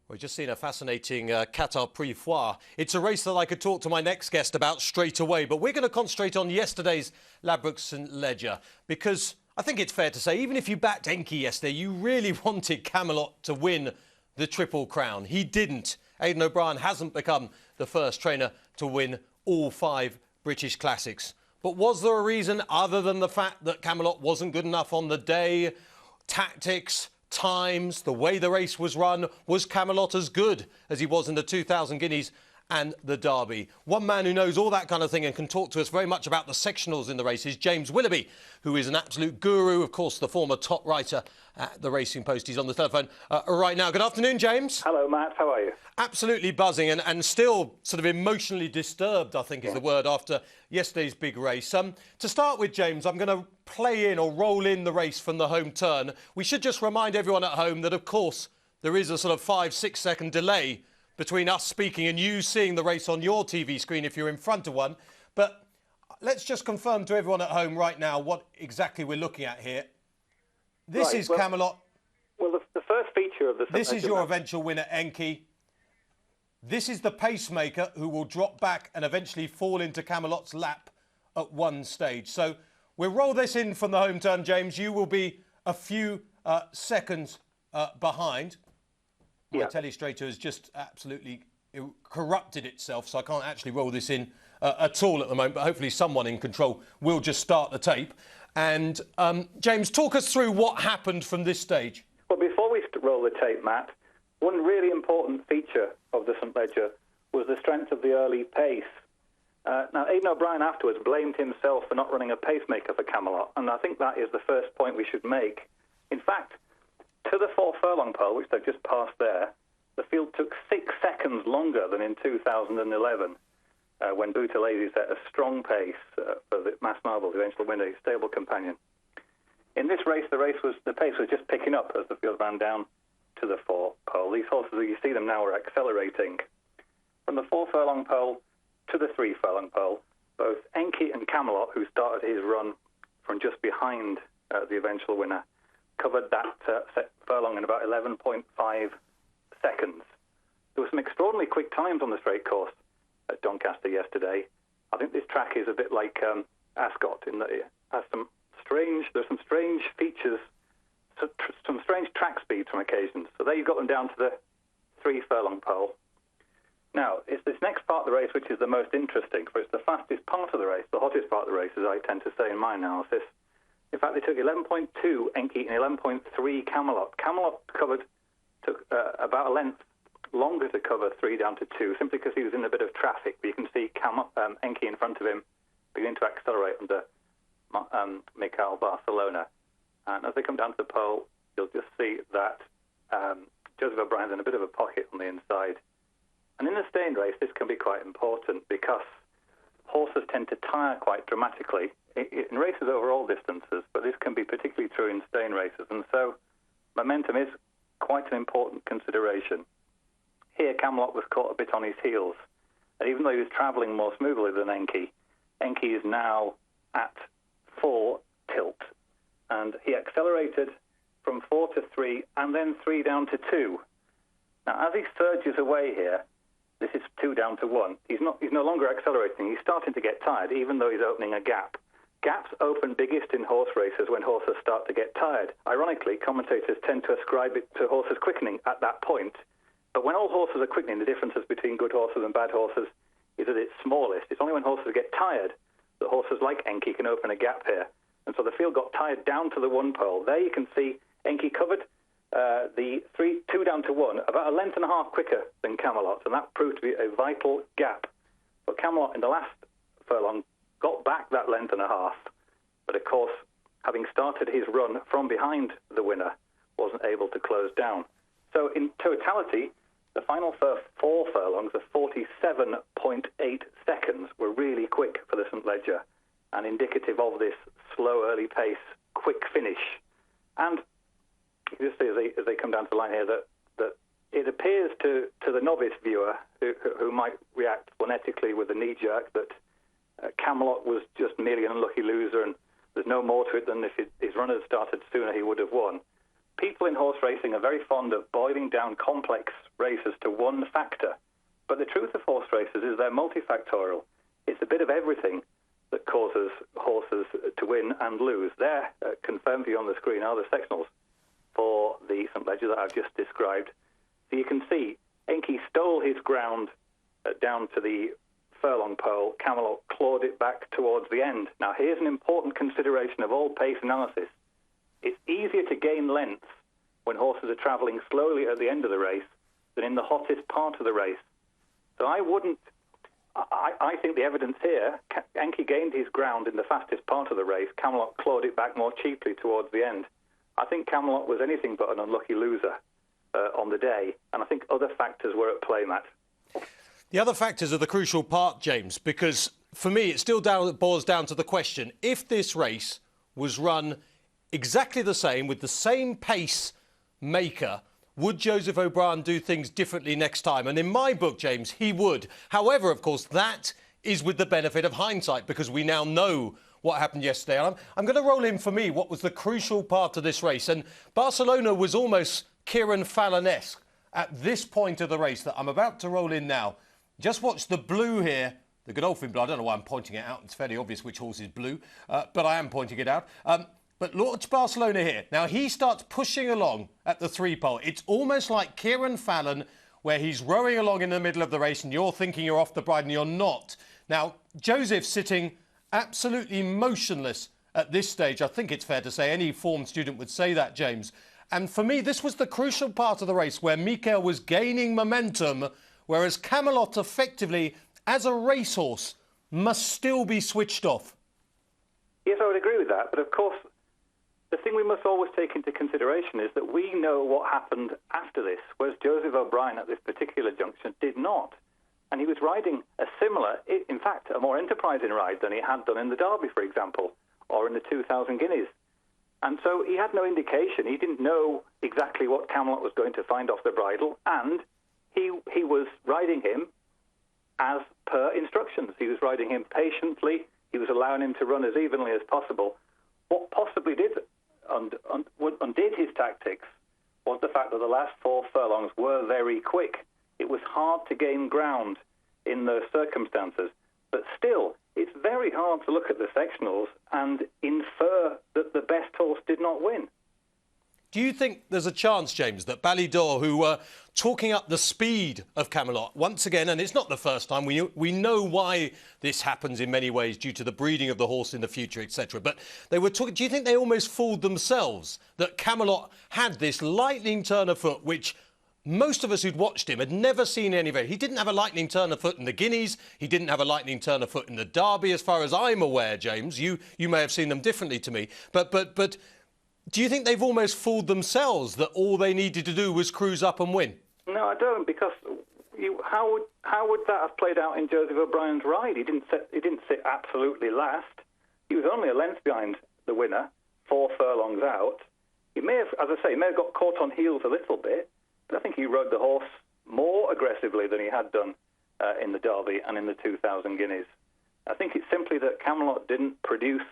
We've just seen a fascinating Qatar Prix-Foire. It's a race that I could talk to my next guest about straight away, but we're going to concentrate on yesterday's Ladbrokes St Leger, because I think it's fair to say, even if you backed Enki yesterday, you really wanted Camelot to win the Triple Crown. He didn't. Aidan O'Brien hasn't become the first trainer to win all 5 British Classics. But was there a reason other than the fact that Camelot wasn't good enough on the day? Tactics, times, the way the race was run? Was Camelot as good as he was in the 2000 Guineas and the Derby? One man who knows all that kind of thing and can talk to us very much about the sectionals in the race is James Willoughby, who is an absolute guru, of course, the former top writer at the Racing Post. He's on the telephone right now. Good afternoon, James. Hello, Matt. How are you? Absolutely buzzing and still sort of emotionally disturbed, I think is the word, after yesterday's big race. To start with, James, I'm going to play in or roll in the race from the home turn. We should just remind everyone at home that, of course, there is a sort of 5-6 second delay between us speaking and you seeing the race on your TV screen if you're in front of one. But let's just confirm to everyone at home right now what exactly we're looking at here. This is Camelot. Well, the first feature of the... This is your eventual winner, Enki. This is the pacemaker who will drop back and eventually fall into Camelot's lap at one stage. So we'll roll this in from the home turn, James. You will be a few seconds behind. My telestrator has just absolutely corrupted itself, so I can't actually roll this in at all at the moment, but hopefully someone in control will just start the tape. And James, talk us through what happened from this stage. Well, before we roll the tape, Matt, one really important feature of the St Leger was the strength of the early pace. Now, Aidan O'Brien afterwards blamed himself for not running a pacemaker for Camelot, and I think that is the first point we should make. In fact, to the 4 furlong pole, which they've just passed there, the field took 6 seconds longer than in 2011, when Boutelesi set a strong pace for the Mass Marble, the eventual winner, his stable companion. In this race, the pace was just picking up as the field ran down to the 4 pole. These horses, as you see them now, are accelerating. From the 4 furlong pole to the 3 furlong pole, both Enki and Camelot, who started his run from just behind the eventual winner, covered that furlong in about 11.5 seconds. There were some extraordinarily quick times on the straight course at Doncaster yesterday. I think this track is a bit like Ascot in that it has there's some strange features, some strange track speeds from occasions. So there you've got them down to the 3 furlong pole. Now, it's this next part of the race which is the most interesting, for it's the fastest part of the race, the hottest part of the race, as I tend to say in my analysis. In fact, they took 11.2 Enki and 11.3 Camelot. Camelot took about a length longer to cover 3 down to 2, simply because he was in a bit of traffic. But you can see Enki in front of him beginning to accelerate under Mikel Barcelona. And as they come down to the pole, you'll just see that Joseph O'Brien's in a bit of a pocket on the inside. And in a staying race, this can be quite important because horses tend to tire quite dramatically in races over all distances, but this can be particularly true in staying races. And so momentum is quite an important consideration. Here, Camelot was caught a bit on his heels. And even though he was travelling more smoothly than Enki, Enki is now at full tilt. And he accelerated from 4 to 3 and then 3 down to 2. Now, as he surges away here, this is 2 down to 1. He's no longer accelerating. He's starting to get tired, even though he's opening a gap. Gaps open biggest in horse races when horses start to get tired. Ironically, commentators tend to ascribe it to horses quickening at that point. But when all horses are quickening, the differences between good horses and bad horses is at its smallest. It's only when horses get tired that horses like Enki can open a gap here. And so the field got tired down to the 1 pole. There you can see Enki covered the 2 down to 1, about a length and a half quicker than Camelot, and that proved to be a vital gap. But Camelot in the last furlong got back that length and a half, but of course, having started his run from behind the winner, wasn't able to close down. So in totality, the final 4 furlongs of 47.8 seconds were really quick for the St Leger and indicative of this slow early pace, quick finish. And you just see as they come down to the line here that it appears to the novice viewer who might react phonetically with a knee-jerk that Camelot was just merely an unlucky loser and there's no more to it than if his run had started sooner he would have won. people in horse racing are very fond of boiling down complex races to one factor. But the truth of horse races is they're multifactorial. It's a bit of everything that causes horses to win and lose. There, confirmed for you on the screen, are the sectionals for the St Leger that I've just described. So you can see Enki stole his ground down to the furlong pole. Camelot clawed it back towards the end. Now, here's an important consideration of all pace analysis. It's easier to gain length when horses are travelling slowly at the end of the race than in the hottest part of the race. So I think the evidence here, Enki gained his ground in the fastest part of the race. Camelot clawed it back more cheaply towards the end. I think Camelot was anything but an unlucky loser on the day, and I think other factors were at play, Matt. The other factors are the crucial part, James, because for me it still boils down to the question, if this race was run exactly the same, with the same pace maker, would Joseph O'Brien do things differently next time? And in my book, James, he would. However, of course, that is with the benefit of hindsight, because we now know what happened yesterday. I'm going to roll in, for me, what was the crucial part of this race. And Barcelona was almost Kieran Fallon-esque at this point of the race that I'm about to roll in now. Just watch the blue here, the Godolphin blue. I don't know why I'm pointing it out. It's fairly obvious which horse is blue, but I am pointing it out. But watch Barcelona here. Now, he starts pushing along at the 3-pole. It's almost like Kieran Fallon, where he's rowing along in the middle of the race and you're thinking you're off the bride and you're not. Now, Joseph's sitting absolutely motionless at this stage. I think it's fair to say any form student would say that, James. And for me, this was the crucial part of the race where Mikael was gaining momentum, whereas Camelot effectively, as a racehorse, must still be switched off. Yes, I would agree with that. But of course, the thing we must always take into consideration is that we know what happened after this, whereas Joseph O'Brien at this particular junction did not. And he was riding a similar, in fact, a more enterprising ride than he had done in the Derby, for example, or in the 2,000 Guineas. And so he had no indication. He didn't know exactly what Camelot was going to find off the bridle, and he was riding him as per instructions. He was riding him patiently. He was allowing him to run as evenly as possible. What possibly undid his tactics was the fact that the last 4 furlongs were very quick. It was hard to gain ground in those circumstances. But still, it's very hard to look at the sectionals and infer that the best horse did not win. Do you think there's a chance, James, that Ballydor, who were talking up the speed of Camelot once again, and it's not the first time, we know why this happens in many ways due to the breeding of the horse in the future, etc. But they were talking. Do you think they almost fooled themselves that Camelot had this lightning turn of foot, which most of us who'd watched him had never seen any of it? He didn't have a lightning turn of foot in the Guineas. He didn't have a lightning turn of foot in the Derby, as far as I'm aware, James. You may have seen them differently to me, but. Do you think they've almost fooled themselves that all they needed to do was cruise up and win? No, I don't, because how would that have played out in Joseph O'Brien's ride? He didn't sit absolutely last. He was only a length behind the winner, 4 furlongs out. He may have, as I say, got caught on heels a little bit, but I think he rode the horse more aggressively than he had done in the Derby and in the 2,000 Guineas. I think it's simply that Camelot didn't produce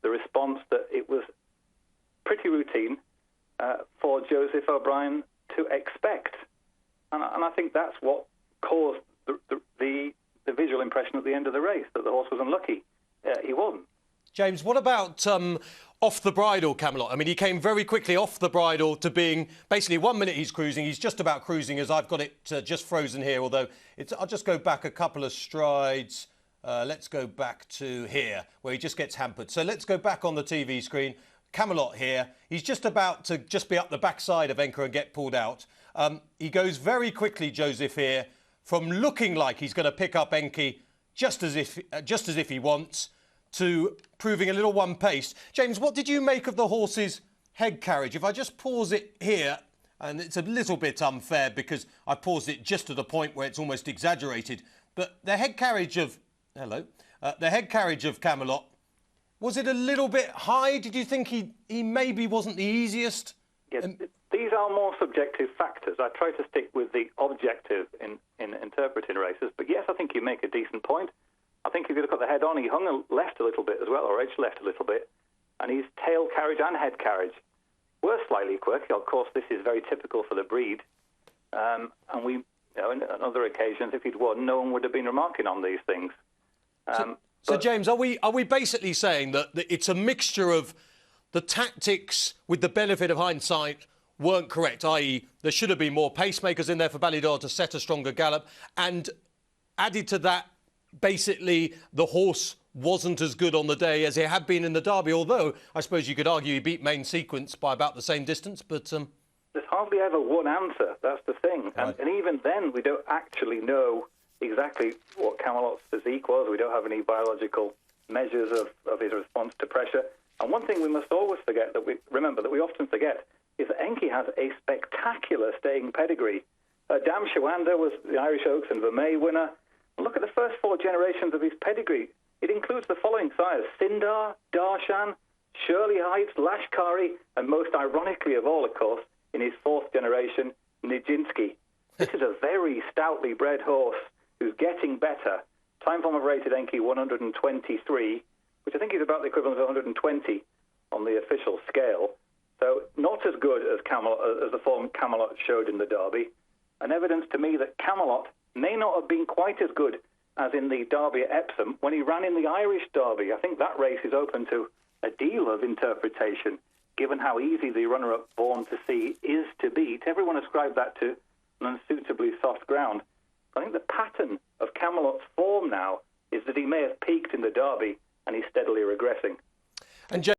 the response that it was pretty routine for Joseph O'Brien to expect. And I think that's what caused the visual impression at the end of the race, that the horse was unlucky. He wasn't. James, what about off the bridle Camelot? I mean, he came very quickly off the bridle to being basically 1 minute he's cruising. He's just about cruising, as I've got it just frozen here, although I'll just go back a couple of strides. Let's go back to here, where he just gets hampered. So let's go back on the TV screen. Camelot here. He's just about to be up the backside of Enker and get pulled out. He goes very quickly, Joseph, here, from looking like he's going to pick up Enki just as if he wants, to proving a little one-paced. James, what did you make of the horse's head carriage? If I just pause it here, and it's a little bit unfair because I paused it just to the point where it's almost exaggerated, but the head carriage of Camelot, was it a little bit high? Did you think he maybe wasn't the easiest? Yes, these are more subjective factors. I try to stick with the objective in interpreting races. But yes, I think you make a decent point. I think if you look at the head-on, he hung left a little bit as well, or edged left a little bit. And his tail carriage and head carriage were slightly quirky. typical for the breed. And we, on other occasions, if he'd won, no one would have been remarking on these things. So James, are we basically saying that it's a mixture of the tactics with the benefit of hindsight weren't correct, i.e. there should have been more pacemakers in there for Ballydoyle to set a stronger gallop, and added to that, basically the horse wasn't as good on the day as it had been in the Derby, although I suppose you could argue he beat Main Sequence by about the same distance, but... There's hardly ever one answer, that's the thing. Right. And even then, we don't actually know exactly what Camelot's physique was. We don't have any biological measures of his response to pressure. And one thing we must always forget, that we often forget, is that Enki has a spectacular staying pedigree. Dam Shawanda was the Irish Oaks and Vermeer winner. Look at the first 4 generations of his pedigree. It includes the following sires: Sindar, Darshan, Shirley Heights, Lashkari, and most ironically of all, of course, in his 4th generation, Nijinsky. This is a very stoutly bred horse who's getting better. Timeform of rated Enki 123, which I think is about the equivalent of 120 on the official scale. So not as good as Camelot, as the form Camelot showed in the Derby, and evidence to me that Camelot may not have been quite as good as in the Derby at Epsom when he ran in the Irish Derby. I think that race is open to a deal of interpretation, given how easy the runner-up Born to See is to beat. Everyone ascribed that to an unsuitably soft ground. I think the pattern of Camelot's form now is that he may have peaked in the Derby and he's steadily regressing. And